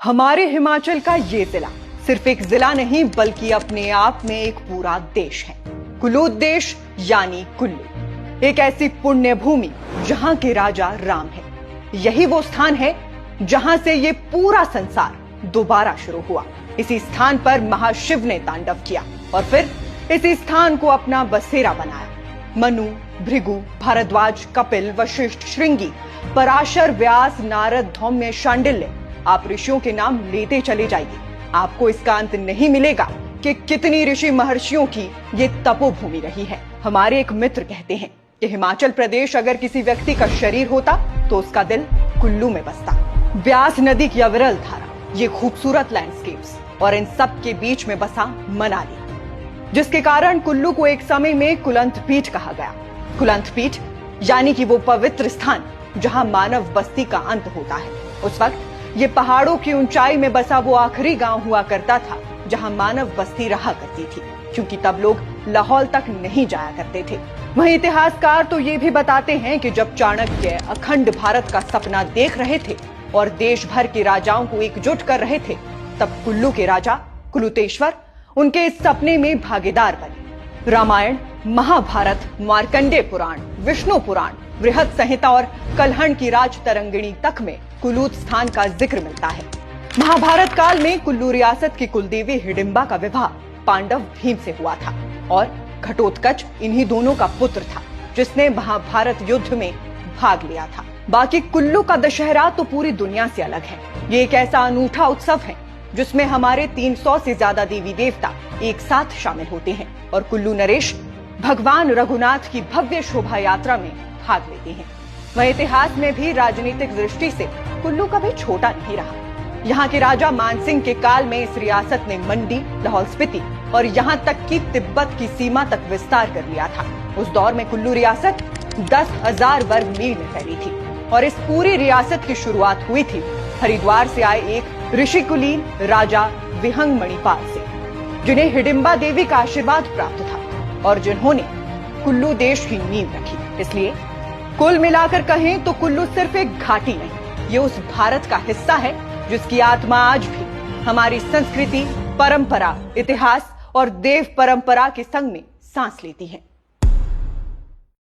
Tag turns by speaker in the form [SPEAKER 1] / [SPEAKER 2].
[SPEAKER 1] हमारे हिमाचल का ये जिला सिर्फ एक जिला नहीं बल्कि अपने आप में एक पूरा देश है। कुल्लू देश यानी कुल्लू, एक ऐसी पुण्य भूमि जहां के राजा राम है। यही वो स्थान है जहां से ये पूरा संसार दोबारा शुरू हुआ। इसी स्थान पर महाशिव ने तांडव किया और फिर इसी स्थान को अपना बसेरा बनाया। मनु, भृगु, भारद्वाज, कपिल, वशिष्ठ, श्रृंगी, पराशर, व्यास, नारद, धौम्य, शांडिल्य, आप ऋषियों के नाम लेते चले जाइए, आपको इसका अंत नहीं मिलेगा कि कितनी ऋषि महर्षियों की ये तपोभूमि रही है। हमारे एक मित्र कहते हैं कि हिमाचल प्रदेश अगर किसी व्यक्ति का शरीर होता तो उसका दिल कुल्लू में बसता। व्यास नदी की अविरल धारा, ये खूबसूरत लैंडस्केप्स और इन सब के बीच में बसा मनाली, जिसके कारण कुल्लू को एक समय में कुलंत पीठ कहा गया। कुलंत पीठ यानी कि वो पवित्र स्थान जहां मानव बस्ती का अंत होता है। उस वक्त ये पहाड़ों की ऊंचाई में बसा वो आखिरी गांव हुआ करता था जहां मानव बस्ती रहा करती थी, क्योंकि तब लोग लाहौल तक नहीं जाया करते थे। वहीं इतिहासकार तो ये भी बताते हैं कि जब चाणक्य अखंड भारत का सपना देख रहे थे और देश भर के राजाओं को एकजुट कर रहे थे, तब कुल्लू के राजा कुलुतेश्वर उनके इस सपने में भागीदार बने। रामायण, महाभारत, मार्कंडेय पुराण, विष्णु पुराण, बृहद संहिता और कलहण की राज तरंगिणी तक में कुल्लू स्थान का जिक्र मिलता है। महाभारत काल में कुल्लू रियासत की कुलदेवी हिडिंबा का विवाह पांडव भीम से हुआ था और घटोत्कच इन्हीं दोनों का पुत्र था, जिसने महाभारत युद्ध में भाग लिया था। बाकी कुल्लू का दशहरा तो पूरी दुनिया से अलग है। ये एक ऐसा अनूठा उत्सव है जिसमें हमारे 300 से ज्यादा देवी देवता एक साथ शामिल होते हैं और कुल्लू नरेश भगवान रघुनाथ की भव्य शोभा यात्रा में भाग लेते हैं। वह इतिहास में भी राजनीतिक दृष्टि से कुल्लू कभी छोटा नहीं रहा। यहाँ के राजा मानसिंह के काल में इस रियासत ने मंडी, लाहौल स्पीति और यहाँ तक कि तिब्बत की सीमा तक विस्तार कर लिया था। उस दौर में कुल्लू रियासत 10,000 वर्ग मील में फैली थी और इस पूरी रियासत की शुरुआत हुई थी हरिद्वार से आए एक ऋषिकुलीन राजा विहंग मणिपाल से, जिन्हें हिडिंबा देवी का आशीर्वाद प्राप्त था और जिन्होंने कुल्लू देश की नींव रखी। इसलिए कुल मिलाकर कहें तो कुल्लू सिर्फ एक घाटी नहीं, ये उस भारत का हिस्सा है जिसकी आत्मा आज भी हमारी संस्कृति, परंपरा, इतिहास और देव परंपरा के संग में सांस लेती है।